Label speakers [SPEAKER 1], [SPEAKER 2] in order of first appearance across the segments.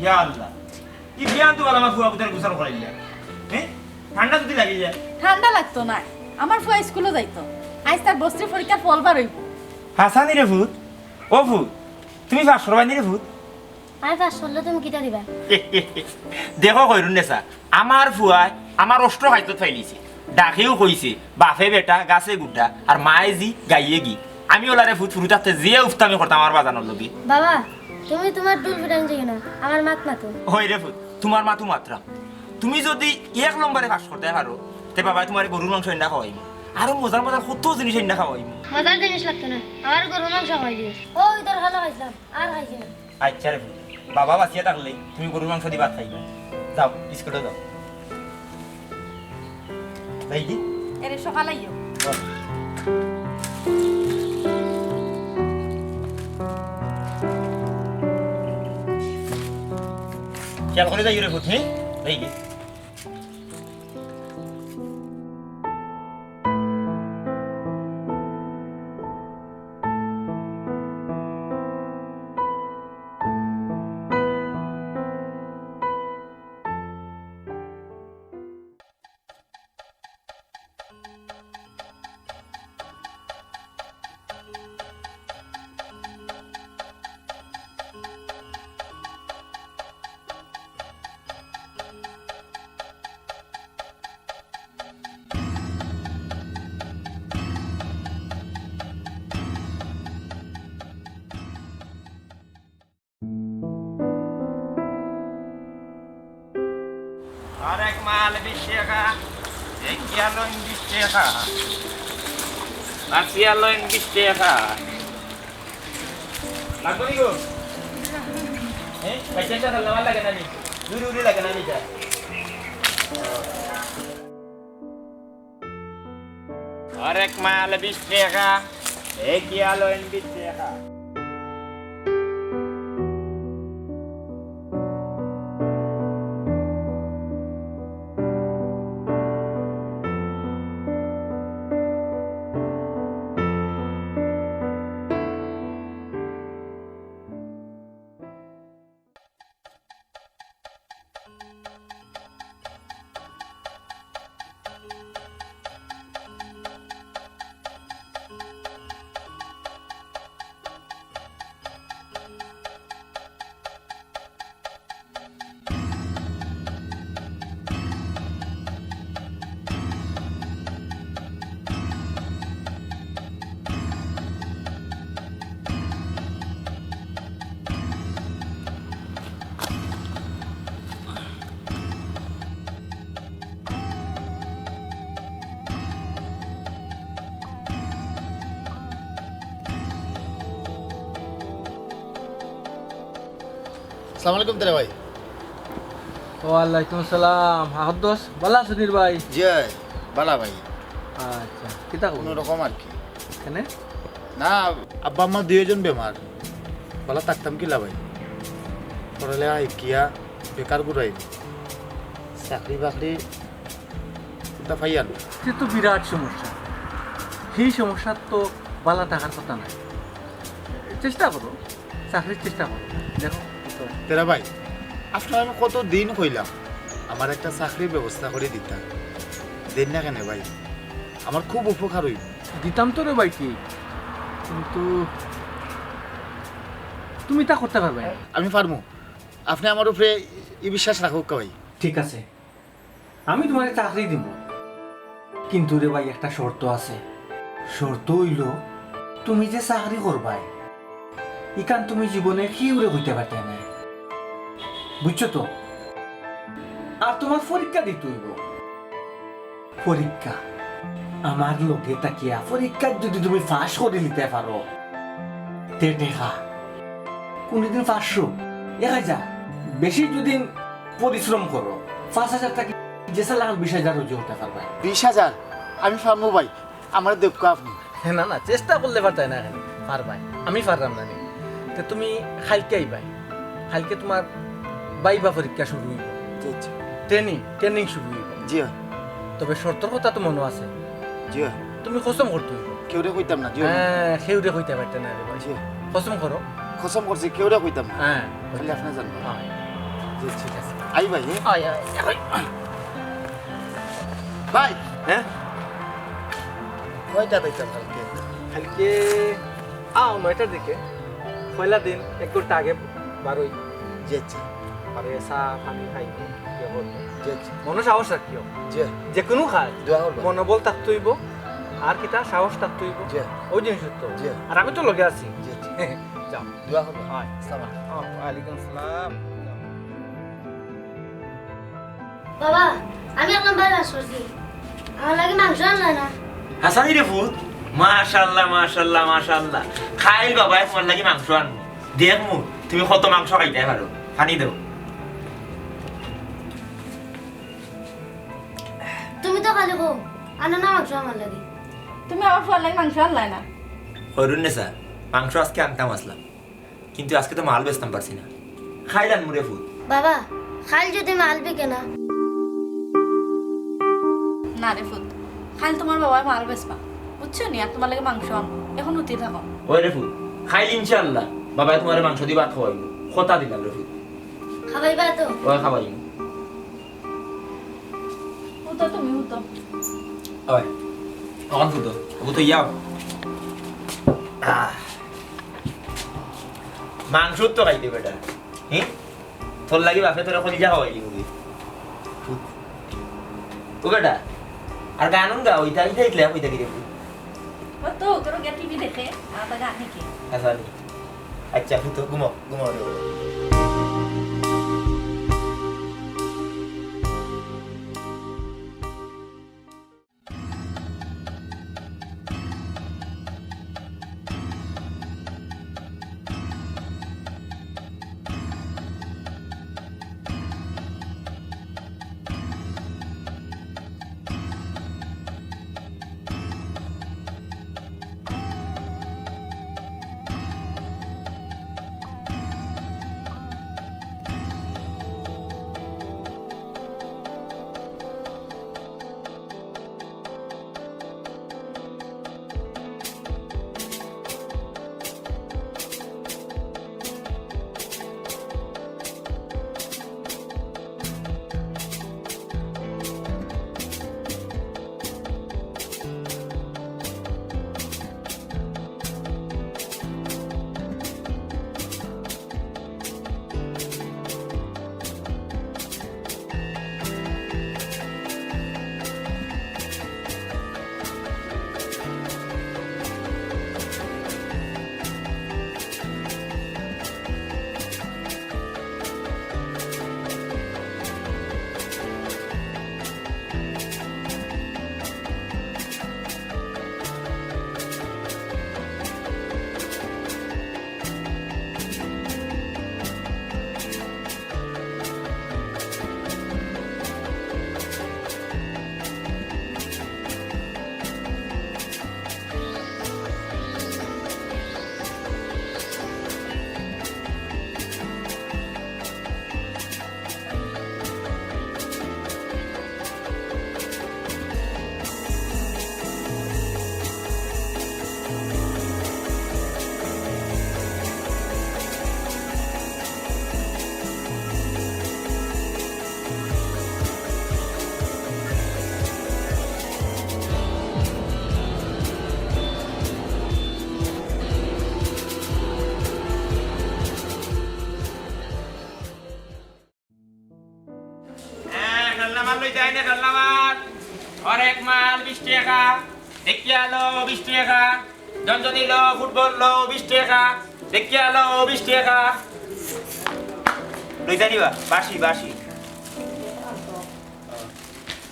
[SPEAKER 1] ইয়া আল্লাহ কি বিয়ান তো আমার ফুয়া পুতার গোসল করাইলা হ্যাঁ ঠান্ডা যদি লাগি যায়
[SPEAKER 2] ঠান্ডা লাগতো না আমার ফুয়া স্কুলে যাইতো আজ তার বস্ত্রী পরীক্ষার ফল বার হইব
[SPEAKER 1] হাসানি রে ভূত ও ভূত তুমি পাস করবানি রে ভূত
[SPEAKER 3] আমি পাস করলে তুমি কিটা দিবা
[SPEAKER 1] দেখো কইরুন নেসা আমার ফুয়ায় আমার অস্ত্র খাইতে ফাইলিছে ডাকেও কইছে বাপে বেটা গাছে গুড্ডা আর মায়ে জি গাইয়ে গি আমি ওলারে ভূত ফুরুতাতে যে উফতামি করতাম আমার বাজানোর লগি
[SPEAKER 3] বাবা তুমি তোমার দুল ফিরান যাই না আমার মাত মাতো
[SPEAKER 1] হই রে ভূত তোমার মাতু মাত্রা তুমি যদি এক নম্বরে পাস করতে পারো তে বাবা তোমার গরুর মাংস এন্ডা খাওয়াইব আরো মজার মজার কত জিনিস এন্ডা খাওয়াইব
[SPEAKER 3] মজার জিনিস লাগতো না আমার গরু মাংস খাওয়াই দিস ও ইতর ভালো খাইছিলাম আর খাইছি না
[SPEAKER 1] আচ্ছা রে ভূত বাবা বাঁচিয়ে থাকলে তুমি গরুর মাংস দিয়ে ভাত খাইবে যাও স্কুলে যাও ভাই কি
[SPEAKER 2] এরে সকালে আইও
[SPEAKER 1] খেয়াল করে যাই রে ভূত হ্যাঁ ভাই কি Arek mal bisyaka, ekialo in bisyaka, nasialo in bisyaka. Lagu ni go? Baca cara lawan lagi nani, dulu lagi nani jar. Arek mal bisyaka, ekialo in bisyaka.
[SPEAKER 4] আসসালামু আলাইকুম তেরা ভাই।
[SPEAKER 5] ওয়ালাইকুম সালাম। হাদস ভালো আছো নির ভাই?
[SPEAKER 4] জি বালা ভাই।
[SPEAKER 5] আচ্ছা কিতা
[SPEAKER 4] কোনো রকম আর কি
[SPEAKER 5] এখানে
[SPEAKER 4] না, আব্বা আম্মা দুইজন বেমার, ভালো থাকতাম কিলা ভাই। পড়ালেখা শিক্ষিয়া বেকার ঘুরাই, চাকরি বাকরি তা পাইয়ান।
[SPEAKER 5] সে তো বিরাট সমস্যা, সেই সমস্যার তো বালা থাকার কথা নাই। চেষ্টা করো, চাকরির চেষ্টা করো, দেখো
[SPEAKER 4] তেরা ভাই আপনার আমি কত দিন কইলাম আমার একটা চাকরির ব্যবস্থা করে দিতা, দেন না কেন ভাই? আমার খুব উপকার হইব।
[SPEAKER 5] দিতাম তো রে ভাই ঠিক, কিন্তু তুমি তা করতে পারবে না।
[SPEAKER 4] আমি পারবো, আপনি আমার উপরে এই বিশ্বাস রাখুক ভাই।
[SPEAKER 5] ঠিক আছে, আমি তোমাকে চাকরি দিব, কিন্তু রে ভাই একটা শর্ত আছে। শর্ত হইল তুমি যে চাকরি করবাই ইকান তুমি জীবনে কি উড়ে হইতে পারতে না, বুঝছো তো? আর তোমার পরীক্ষা দিতে হইব। পরীক্ষা আমার লোকে তাকিয়া পরীক্ষা যদি তুমি পাস করে নিতে পারো তে দেখা কোনদিন 500 1000, বেশি যদি পরিশ্রম করো 5000 টাকা যে সালাম 20,000 রোজে হতে পারবে।
[SPEAKER 4] 20,000 আমি পারবো ভাই, আমার দেখো আপনি।
[SPEAKER 5] না না, চেষ্টা করলে পারতাই না, এখানে পারবাই, আমি পারলাম না। তো তুমি কালকে আইবাই, কালকে তোমার বাইবা পরীক্ষা শুরু হইব, ট্রেনিং শুরু হইব।
[SPEAKER 4] জি
[SPEAKER 5] তবে শর্তর কথা তো মনে আছে,
[SPEAKER 4] জি
[SPEAKER 5] তুমি কসম করতে হইব।
[SPEAKER 4] কেউরে কইতাম না। জি
[SPEAKER 5] হ্যাঁ, সেউরে কইতে পারতে না রে ভাই,
[SPEAKER 4] জি
[SPEAKER 5] কসম করো।
[SPEAKER 4] কসম করছি কেউরে কইতাম না,
[SPEAKER 5] হ্যাঁ
[SPEAKER 4] খালি আপনি জানবেন।
[SPEAKER 5] হ্যাঁ, জি ঠিক আছে।
[SPEAKER 4] আই ভাই।
[SPEAKER 5] আয় আয় আয়।
[SPEAKER 4] ভাই
[SPEAKER 5] হ্যাঁ,
[SPEAKER 4] কয়টা দিতাম কালকে?
[SPEAKER 5] কালকে 9টার দিকে, পয়লা দিন 1 ঘন্টা আগে বারোই।
[SPEAKER 4] জি আচ্ছা,
[SPEAKER 5] আর চা পানি খাইব,
[SPEAKER 4] জি আচ্ছা,
[SPEAKER 5] মনে সাহস রাখিও,
[SPEAKER 4] জি
[SPEAKER 5] যে কোনো খায়
[SPEAKER 4] দোয়া করবেন।
[SPEAKER 5] মনোবল থাকতে হইব, আর কিটা সাহস থাকতে হইব,
[SPEAKER 4] জি
[SPEAKER 5] ওই জিনিস তো।
[SPEAKER 4] জি
[SPEAKER 5] আর আমি তো লগে আছি।
[SPEAKER 4] জি আচ্ছা,
[SPEAKER 5] যাও।
[SPEAKER 4] দোয়া করবেন।
[SPEAKER 5] হয়,
[SPEAKER 4] আসসালামু আলাইকুম।
[SPEAKER 5] ওয়ালাইকুম আসসালাম।
[SPEAKER 3] বাবা আমি এখন বাজার করছি, আমার লাগে মাংস আনলাই না।
[SPEAKER 1] হাসানি রে ফুট, মাশাআল্লাহ মাশাআল্লাহ মাশাআল্লাহ। খাইল বাবা তোমার লাগি মাংস আনবো, দেখমু তুমি কত মাংস খাইতে পারো। পানি দাও।
[SPEAKER 3] তুমি তো খালি কো আনা না মাংস আমার লাগে।
[SPEAKER 2] তুমি আমার ফুয়ার লাগে মাংস আনলাই না?
[SPEAKER 1] হরুন নেসা, মাংস আজকে আনতাম আসলাম, কিন্তু আজকে তো মাল বেচতাম পারছি না। খাইলাম মুরে ফুট।
[SPEAKER 3] বাবা খাল যদি মাল বিকে না।
[SPEAKER 2] না রে ফুট, খাইল তোমার বাবাই মাল বেচবা, বুঝছো নি? আর তোমার লাগে মাংস আনবো, এখন উঠি থাকো।
[SPEAKER 1] ওই রে ফুট, খাইল ইনশাআল্লাহ বাবা তোমার মাংস দিয়ে ভাত খাওয়াইব, কথা দিলাম রে ফুট।
[SPEAKER 3] খাবাইবা তো?
[SPEAKER 1] ওই খাওয়াইব।
[SPEAKER 2] উঠো, তুমি উঠো।
[SPEAKER 1] ওই অন ফুট, ও তো ইয়াও। মাংস তো খাইতে বেটা, হ্যাঁ তোর লাগি বাপে তোরা কলিজা খাওয়াইলি মুদি। ও বেটা আর গানুন গা ওইটা ইটা ইটলে ওইটা কি রে?
[SPEAKER 2] ও তো তোর গে টিভি দেখে আর তা গান নাকি?
[SPEAKER 1] আসানি আচ্ছা ফুটো ঘুমাও ঘুমাও রে। টাকা দেখিয়া লো 20 টাকা জঞ্জনি লো ফুটবল লো 20 টাকা দেখিয়া লো 20 টাকা লইতা দিবা বাসি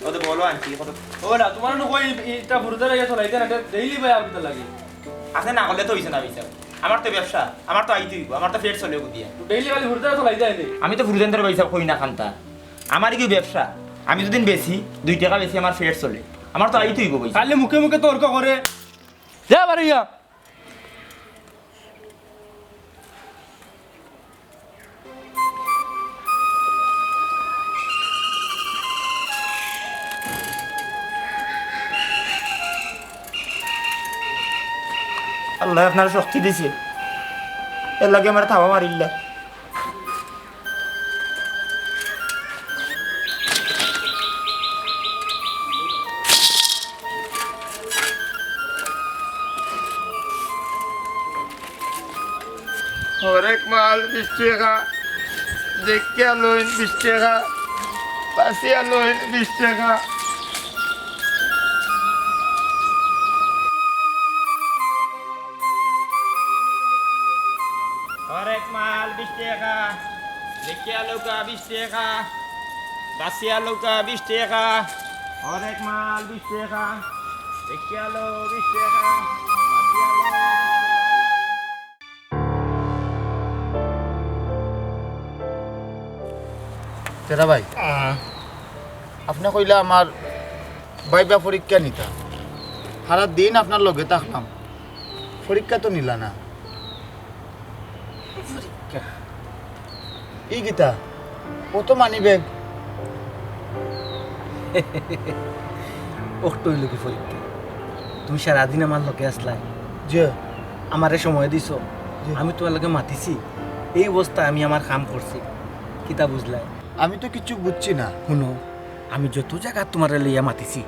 [SPEAKER 1] কত বলো আনছি কত
[SPEAKER 6] ওরা তোমার কই এটা বুরদা লাগে চলাইতে না ডেইলি ভাই আপনি লাগে
[SPEAKER 1] আছে না করলে তো হইছে না বিচার আমার তো ব্যবসা আমার তো আইতে হইব আমার তো ফের চলে দিয়া
[SPEAKER 6] ডেইলি ভাই বুরদা চলাইতে আইলে
[SPEAKER 1] আমি তো ফুরুদেন্দ্র পয়সা কই না খান্তা আমার কি ব্যবসা আমি যদি বেশি 2 টাকা বেশি আমার ফের চলে আমার তো আইতে হইব পয়সা
[SPEAKER 6] খালি মুখে মুখে তর্ক করে যা বাড়িয়া
[SPEAKER 1] আল্লাহ আপনার শক্তি দিছে এর লাগে আমার থাবা মারিল্লা হরেক মাল 20 টাকা দেখিয়া লইন 20 টাকা পাশিয়া লইন 20 টাকা হরেক মাল 20 টাকা দেখিয়া লৌকা 20 টাকা বাসিয়া লৌকা 20 টাকা হরেক মাল 20 টাকা দেখিয়া লো 20 টাকা বাসিয়া লো
[SPEAKER 4] তেরা ভাই আপনি কইলা আমার বাইবা পরীক্ষা নিতা সারা দিন আপনার লগে থাকলাম পরীক্ষা তো নিলা না ই গীতা কত মানি ব্যাগ
[SPEAKER 5] অক্টোই লোকে পরীক্ষা তুমি সারাদিন আমার লোকে আসলাই
[SPEAKER 4] যে
[SPEAKER 5] আমারে সময় দিছো
[SPEAKER 4] জি।
[SPEAKER 5] আমি তোমার লোকে মাতিছি এই অবস্থায় আমি আমার কাম করছি কিতা বুঝলাই
[SPEAKER 4] আমি তো কিছু বুঝছি না
[SPEAKER 5] শুনো আমি যত জায়গা তোমার লইয়া মাতিছি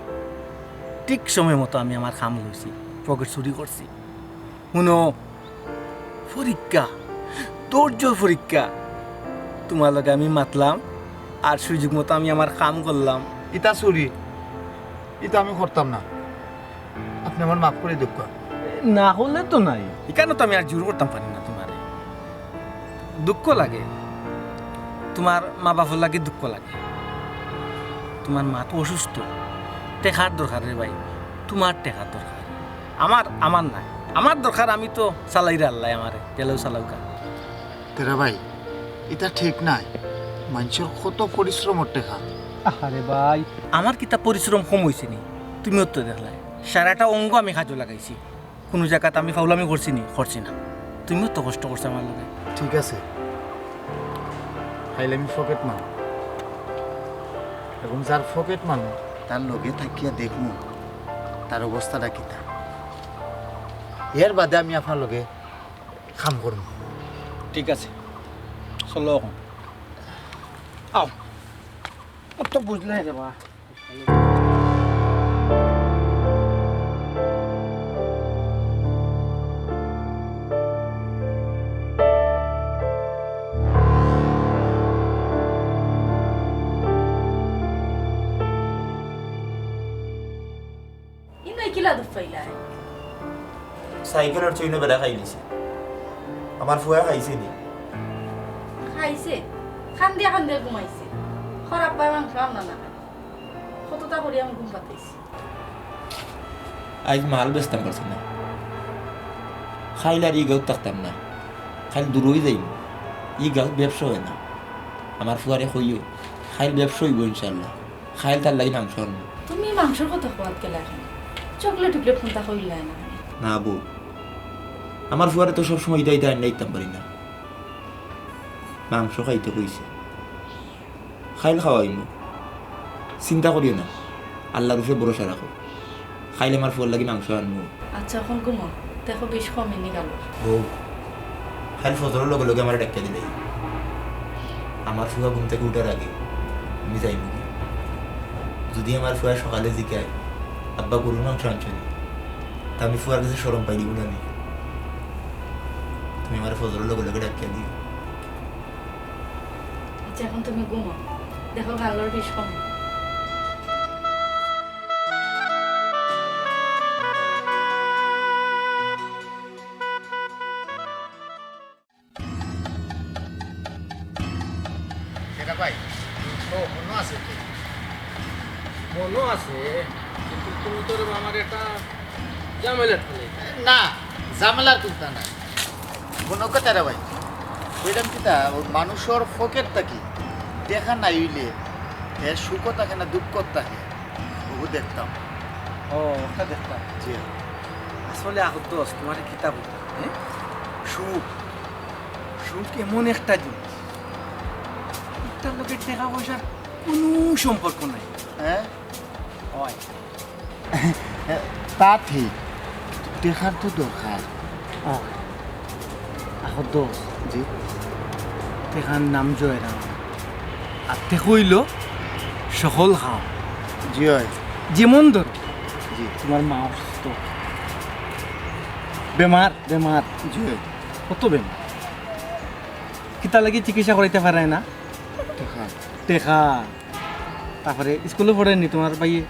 [SPEAKER 5] ঠিক সময় মতো আমি আমার কাম লইছি পকেট চুরি করছি শুনো পরীক্ষা ধৈর্য পরীক্ষা তোমার লগে আমি মাতলাম আর সুযোগ মতো আমি আমার কাম করলাম
[SPEAKER 4] ইতা চুরি ইতা আমি করতাম না আপনি আমার মাফ করে দুঃখ
[SPEAKER 5] না হলে তো নাই এখানে তো আমি আর জোর করতাম পারি না তোমারে দুঃখ লাগে তোমার মা বাবার লাগে দুঃখ লাগে তোমার মা তো অসুস্থ টেকার দরকার রে ভাই তোমার টেকার দরকার আমার নাই আমার দরকার আমি তো চালাইরে আল্লাহ আমারে গেলেও চালাউকা
[SPEAKER 4] তেরা ভাই এটা ঠিক নাই মানুষের কত পরিশ্রমের টেকা
[SPEAKER 5] আরে ভাই আমার কিতা পরিশ্রম কম হয়েছে নি তুমিও তো দেখলাই সারাটা অঙ্গ আমি কাজে লাগাইছি কোনো জায়গাতে আমি ফাউলামি করছি না তুমিও তো কষ্ট করছো আমার লগে
[SPEAKER 4] ঠিক আছে খাইলে আমি ফকেট মানু এবং যার ফকেট মানু তার লগে থাকিয়া দেখমু তার অবস্থাটা কিতা এর বাদে আমি আপনার লগে কাম করব
[SPEAKER 5] ঠিক আছে চলো আও তো বুঝলাই রে বা
[SPEAKER 2] কিলা দুধ পাইলা
[SPEAKER 1] সাইকেলের চইনো বেড়া খাই নিছে আমার ফুয়া খাইছে নি
[SPEAKER 2] খাইছে খান দিয়া ঘুমাইছে খারাপ পায় মাংস আনা না কতটা করি আমি ঘুম পাতাইছি
[SPEAKER 1] আজ মাল বেচতাম পারছি না খাইলে আর ই গাঁত থাকতাম না খাইল দূরই যাইব ই গাঁত ব্যবসা হয় না আমার ফুয়ারে কইও খাইল ব্যবসা হইব ইনশাল্লাহ খাইল তার লাগি মাংস আনবো
[SPEAKER 2] তুমি মাংসর কথা খোয়াত গেলা এখন চকলেট টুকলেট ফোনটা কইলাই না
[SPEAKER 1] না বউ আমার ফুয়ারে তো সবসময় ইটা ইটা আনলে দিতাম পারি না মাংস খাইতে কইছে খাইল খাওয়াইব চিন্তা করিও না আল্লাহর উপরে ভরসা রাখো খাইলে আমার ফুয়ার লাগি মাংস আনবো
[SPEAKER 2] আচ্ছা এখন ঘুমো দেখো বেশ কমেনি গেল
[SPEAKER 1] বউ খাইল ফজরের লগে লগে আমার ডাক্তার দিলে আমার ফুয়া ঘুম থেকে উঠার আগে আমি যাইব কি যদি আমার ফুয়া সকালে জিকায় আব্বা গরুর মাংস আনছনি তা আমি ফুয়ার কাছে সরম পাই দিব না নি। তুমি আমার ফজরের লগে লগে ডাক্তার দিও
[SPEAKER 2] আচ্ছা এখন তুমি ঘুমো দেখো ভালোর বেশ কমে
[SPEAKER 6] মনও আছে কিন্তু তুমি তোর আমার একটা ঝামেলা ফেলে
[SPEAKER 4] না ঝামেলার চিন্তা নাই কোনো কথা রে ভাই ওইরকম কিতা মানুষের ফকের থাকি দেখা নাই হইলে এর সুখ থাকে না দুঃখ থাকে বহু দেখতাম
[SPEAKER 5] ও ওটা দেখতাম
[SPEAKER 4] জি
[SPEAKER 5] আসলে আগত দোস্ত তোমার কিতাব হ্যাঁ সুখ সুখ এমন একটা জিনিস এটার লোকের টাকা পয়সার কোনো সম্পর্ক নাই
[SPEAKER 4] হ্যাঁ
[SPEAKER 5] হয়
[SPEAKER 4] তা ঠিক দেখার তো দরকার
[SPEAKER 5] আগত দোস্ত
[SPEAKER 4] জি
[SPEAKER 5] টেকার নাম জয়রাম আর টেক হইল সকল খাও
[SPEAKER 4] জি হয়
[SPEAKER 5] যেমন ধর
[SPEAKER 4] জি
[SPEAKER 5] তোমার মা অসুস্থ বেমার বেমার
[SPEAKER 4] জি হয়
[SPEAKER 5] কত বেমার কিতা লাগি চিকিৎসা করাইতে পারে না
[SPEAKER 4] দেখা
[SPEAKER 5] টেকা তারপরে স্কুলে পড়েনি তোমার ভাইয়ে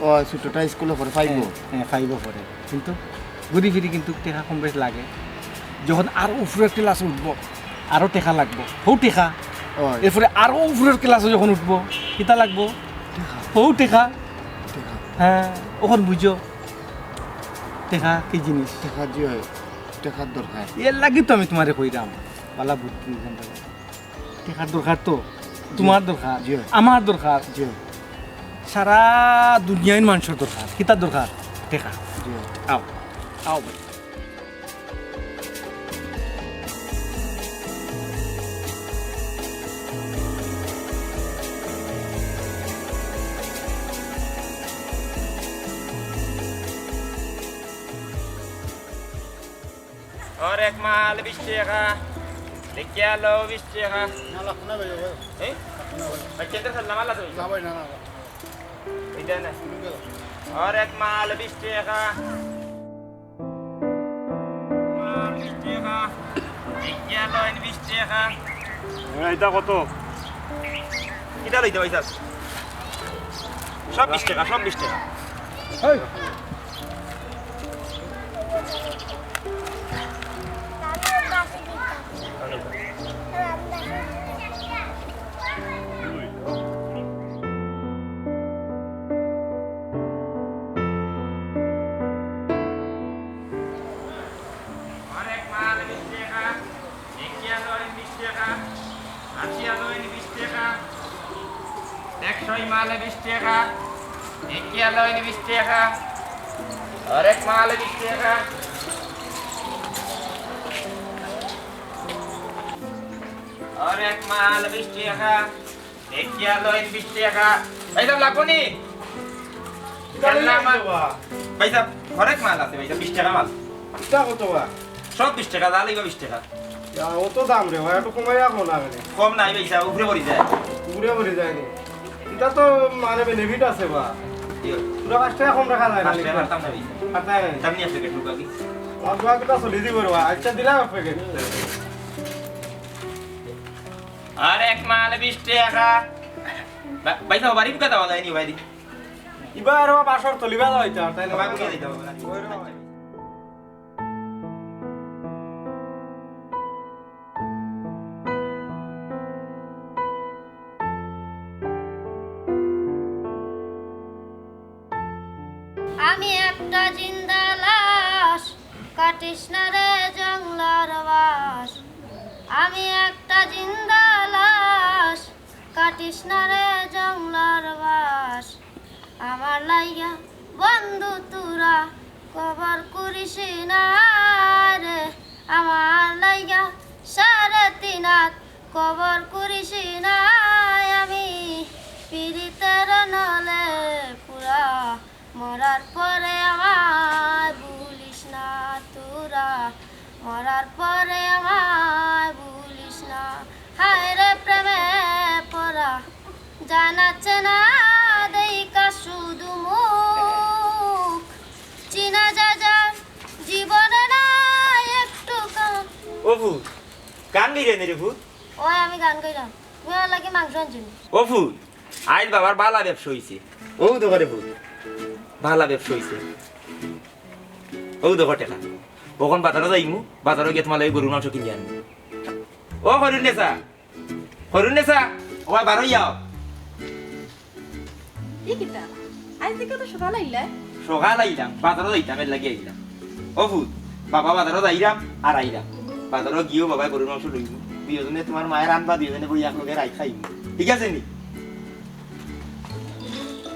[SPEAKER 4] ও ছোটটা স্কুলে পড়ে পাইব
[SPEAKER 5] হ্যাঁ ফাইভও পড়ে কিন্তু ঘুরি ফিরি কিন্তু টেকা কম বেশ লাগে যখন আরও উপরের ক্লাস উঠবো আরও টেকা লাগবো হৌ টেকা
[SPEAKER 4] ওই
[SPEAKER 5] এরপরে আরও উপরের ক্লাসে যখন উঠবো কিতা লাগবো
[SPEAKER 4] দেখা
[SPEAKER 5] হৌ টেকা
[SPEAKER 4] দেখা
[SPEAKER 5] হ্যাঁ ওখান বুঝো টেকা কি জিনিস
[SPEAKER 4] দেখা জি হয় দেখার দরকার
[SPEAKER 5] এর লাগি তো আমি তোমারে কইরাম বালা বুদ্ধি টেকার দরকার তো তোমার দরকার
[SPEAKER 4] জি।
[SPEAKER 5] আমার দরকার
[SPEAKER 4] জি হয়
[SPEAKER 5] সারা দুনিয়ার মানুষের দরকার কিতার দরকার টেকা
[SPEAKER 4] জি হয়
[SPEAKER 5] আও আও ভাই
[SPEAKER 1] और एक माल 20 টাকা দেখিয়া লো 20 টাকা
[SPEAKER 4] না লাখ না ভাই
[SPEAKER 1] এই বাচ্চা তো সালাম আল্লাহ
[SPEAKER 4] না ভাই না না
[SPEAKER 1] এইটা না और एक माल 20 টাকা মাল 20 টাকা দেখিয়া লো 20 টাকা
[SPEAKER 6] এটা কত
[SPEAKER 1] কিটা লইতে ভাই স্যার সব 20 টাকা সব 20 টাকা और एक माल 20 টাকা দেখিয়া লো 20 টাকা আসিয়া লো 20 টাকা 100 माल 20 টাকা দেখিয়া লো 20 টাকা और एक माल 20 টাকা और एक माल 20 টাকা দেখিয়া লো 20 টাকা ভাই সাহেব লাগবো নি ভাই সাহেব হরেক মাল আছে ভাই সাহেব 20 টাকা মাল
[SPEAKER 6] এটা কত বা
[SPEAKER 1] সব 20 টাকা যা লাগবে 20 টাকা
[SPEAKER 6] অত দাম রে ভাই একটু কমাই রাখো না মানে
[SPEAKER 1] কম নাই ভাই সাহেব উপরে পড়ি যায়
[SPEAKER 6] ঘুরে ঘুরে যায়নি এটা তো মানে বেনিফিট আছে বা
[SPEAKER 1] দিও
[SPEAKER 6] পুরো 5 টাকা কম রাখা যায় না
[SPEAKER 1] পাঁচ টাকা পারতাম না ভাই সাহেব
[SPEAKER 6] আর তাই নাই
[SPEAKER 1] দাম নিয়ে আসবে কেটু কাকি
[SPEAKER 6] আর বাকিটা চলি দিব রে আচ্ছা দিলাম আপনাকে
[SPEAKER 1] আর এক মাল 20 টাকা ভাই সাহেব বাড়ি বুকা দাও যায়নি ভাই দি
[SPEAKER 6] এবার বাসর তলিবা যাইতা তাই না
[SPEAKER 1] ভাই বুকা দিতে হবে না
[SPEAKER 3] আমি একটা জিন্দা লাশ কাটিস না রে জঙ্গলার বাস আমি একটা জিন্দা লাশ কাটিস না রে জঙ্গলার বাস আমার লাইগা বন্ধু তুরা কবর করিস না রে আমার লাইগা 3.5 হাত কবর করিস না আমি পীড়িতের নলে পুরা মরার পরে আমায় ভুলিস না তোরা মরার পরে আমায় ভুলিস না হায় রে প্রেমে পড়া জানাচ্ছে না দেইকা শুধু মুখ চিনা যা জীবনে না একটু
[SPEAKER 1] ও ভূত গান গাইরে রে ভূত
[SPEAKER 3] ওই আমি গান গাইলাম তুমি আমার লাগে মাংস আনছিলি
[SPEAKER 1] ও ভূত আইল বাবার বালা ব্যবসা হইছে ও দোকানে ভূত বালা ব্যবসা হইছে ও দোকান টাকা ওখন বাজারে যাইমু বাজারে গিয়ে তোমার লাগে গরুর মাংস কিনে আনবো ও হরুন নেসা ও বার হইয়াও
[SPEAKER 2] ই কিতা আজ থেকে তো সকাল আইলা
[SPEAKER 1] সকাল আইলাম বাজারও যাইতাম এর লাগি আইলাম ও ফুট বাবা বাজারও যাইরাম আর আইরাম বাজারও গিয়েও বাবা গরুর মাংস লইব দুজনে তোমার মায়ের আনবা দুজনে বই একলগে রাই খাইব ঠিক আছে নি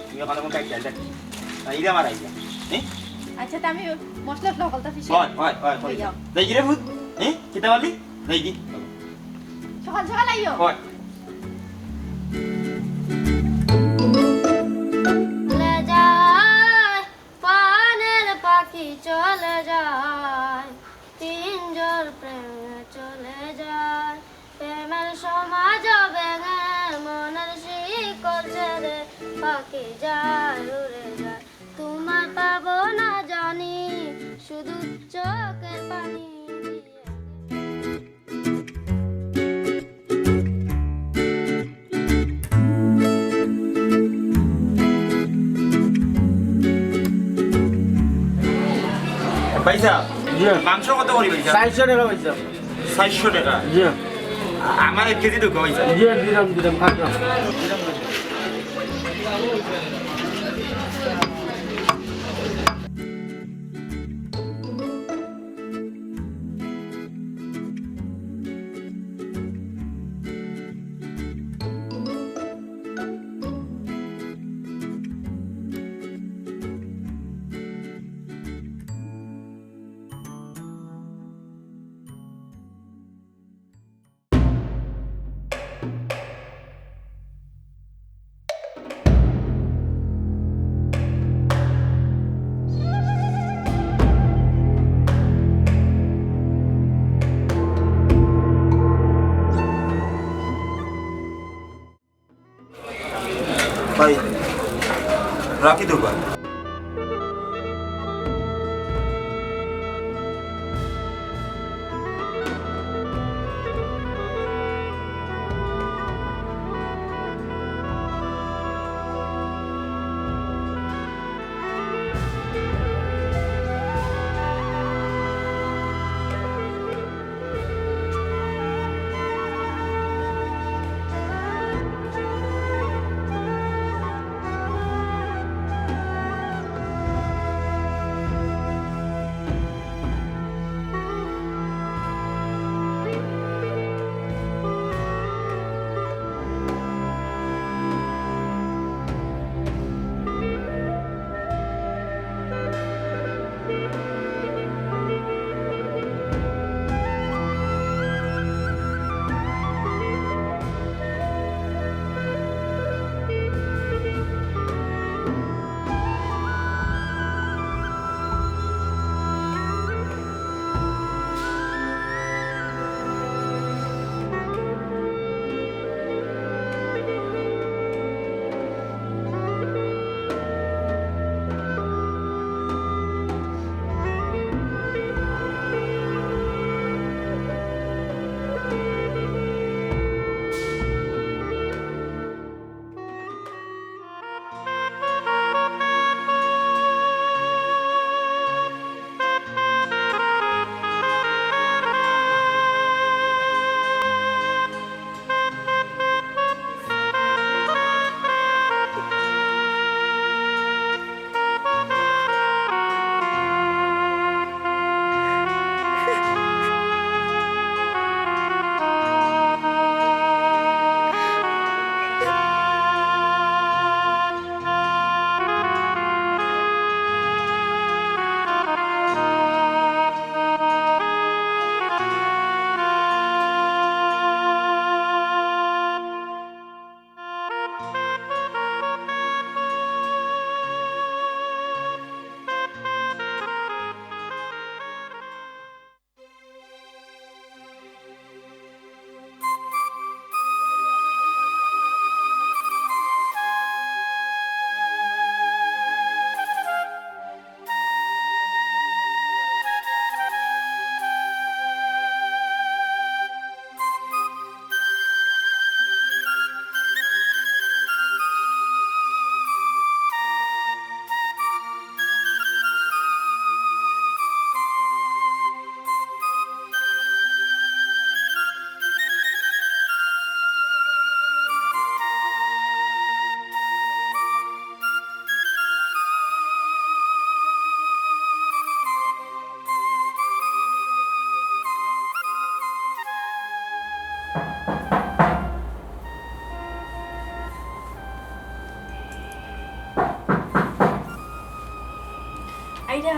[SPEAKER 1] তুমি ওখানে কোন কাইটা দেখ আইরাম আর আইরাম হ্যাঁ
[SPEAKER 2] আচ্ছা তা আমি মশলা নকলতা ফিশে
[SPEAKER 1] হয় যাই রে ফুট হ্যাঁ কিতা বললি যাই দি
[SPEAKER 2] সকাল সকাল আইও
[SPEAKER 1] হয়
[SPEAKER 3] চলে যায় পানের পাখি চলে যায় তিনজোর প্রেমে চলে যায় প্রেমের সমাজ ভেঙে মনের শিকল ছেড়ে পাখি যায় উড়ে যায় তোমার পাবো না জানি শুধু চোখের পানি
[SPEAKER 1] পয়সা মাংস কত করি পয়সা
[SPEAKER 6] 400 টাকা পয়সা
[SPEAKER 1] 400 টাকা
[SPEAKER 6] জি
[SPEAKER 1] আমার 1 কেজি ঢুকো পয়সা
[SPEAKER 6] জি দিলাম খারাপ
[SPEAKER 1] ভাই রাখি দেবো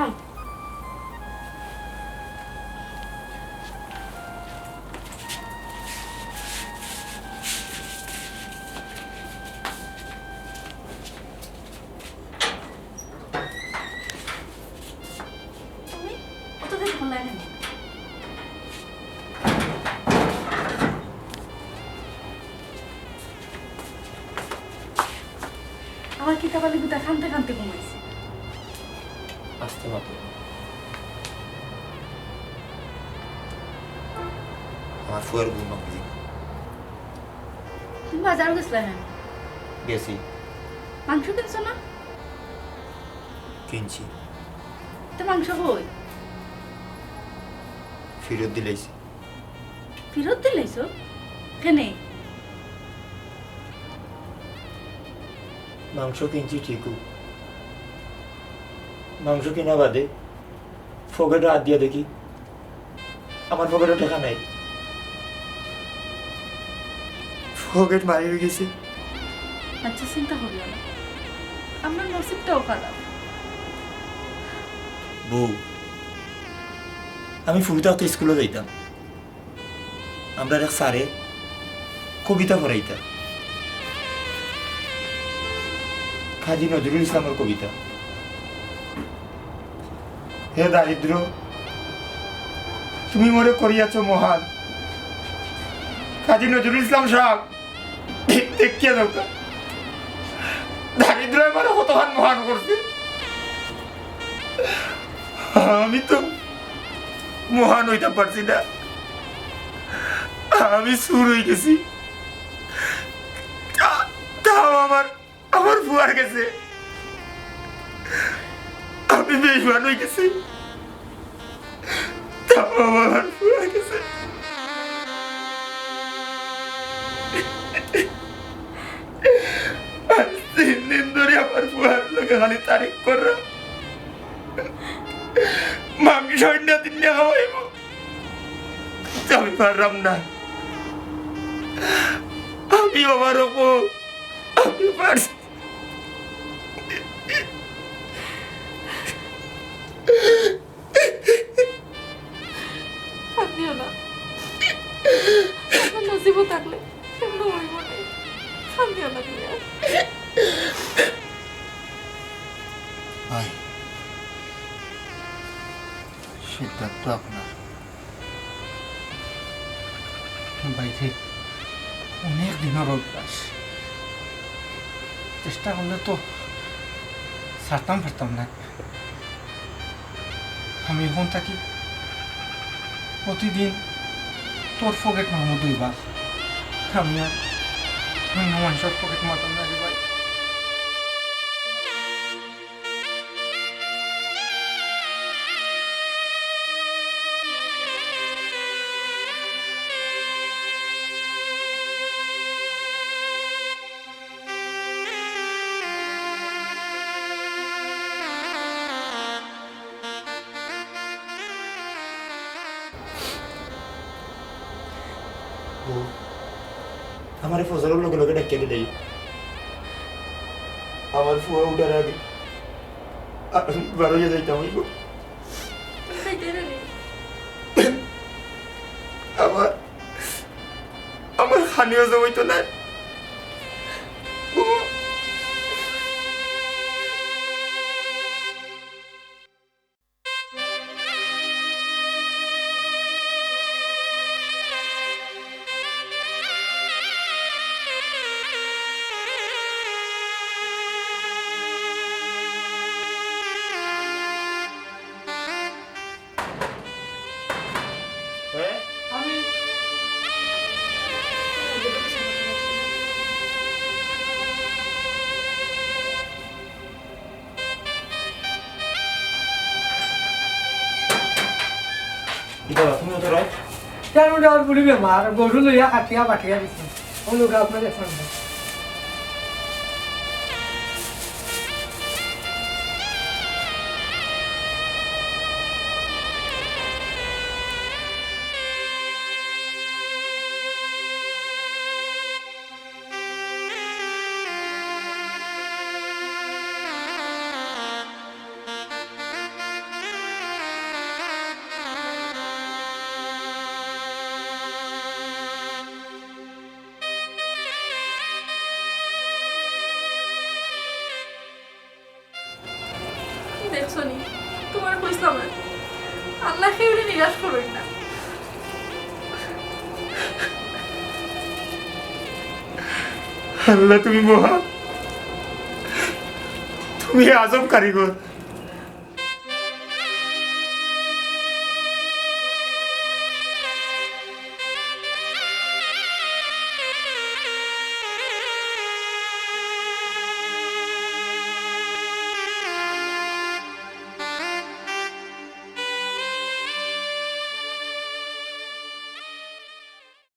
[SPEAKER 2] আম তুমি কত দিন ফোন লাইনে নেই আমার কিতাবালি গুতা খানতে খানতে ঘুমাইছে
[SPEAKER 1] আসতে মাত্র আমার ফুয়ার ঘুম ভাঙলি
[SPEAKER 2] তুমি বাজার গেছিলেন আমি
[SPEAKER 1] গেছি
[SPEAKER 2] মাংস কিনছো না
[SPEAKER 1] কিনছি
[SPEAKER 2] তো মাংস কই
[SPEAKER 1] ফেরত দিলাইছি
[SPEAKER 2] ফেরত দিলাইছো কেনে
[SPEAKER 1] মাংস কিনছি ঠিকও মাংস কিনা বাদে ফকেটে হাত দিয়ে দেখি আমার ফকেটে টাকা নাই ফকেট মারি হয়ে গেছে
[SPEAKER 2] আচ্ছা চিন্তা করিও না আমার নসিবটাও খারাপ
[SPEAKER 1] বউ আমি ফুল থাকতে স্কুলে যাইতাম আমরা এক স্যারে কবিতা পড়াইতাম কাজী নজরুল ইসলামের কবিতা হে দারিদ্র তুমি মনে করিয়াছ মহান কাজী নজরুল ইসলাম সাহেব দেখিয়া দরকার দারিদ্র মানে কতখান মহান করছে আমি তো মহান হইতে পারছি না আমি সুর হয়ে গেছি তাও আমার আমার ফুয়ার গেছে আমি বেইমান হয়ে গেছি তাও আমার ফুয়ার গেছে আজ 3 দিন ধরে আমার ফুয়ার লোকে খালি তারিখ করলাম মাংস না দিন খাওয়াইব আমি পারলাম না আমি আমার আমি পারছি
[SPEAKER 2] কান্দিও না আমার নসিব থাকলে কেমন হইব না কান্দিও না তুমি আর।
[SPEAKER 4] ভাই সিদ্ধান্ত আপনার
[SPEAKER 5] বাইরে অনেক দিনের অভ্যাস চেষ্টা করলে তো ছাড়তাম পারতাম না আমি এখন থাকি প্রতিদিন তোর পকেট মারমো 2 বার আমি আর অন্য মানুষের পকেট মারতাম না রে ভাই
[SPEAKER 1] আমার ফসলের লোক লোকে ডেকে দিলেই আমার ফুয়া উঠার আগে আমি বারো যাইতাম হইব
[SPEAKER 2] খাইতে রে
[SPEAKER 1] আমার আমার খানিও জমাইতো না
[SPEAKER 5] আমি
[SPEAKER 1] তুমি তো রায়
[SPEAKER 5] কেন যাওয়ার বুড়ি বেমার গরু লইয়া কাটিয়া পাঠিয়া দিছে অনুগা আপনার এখন
[SPEAKER 2] দেখছো নি তোমার কইলাম না আল্লাহ কেউরে নিরাশ করুন না
[SPEAKER 1] আল্লাহ তুমি মহা তুমি আজব কারিগর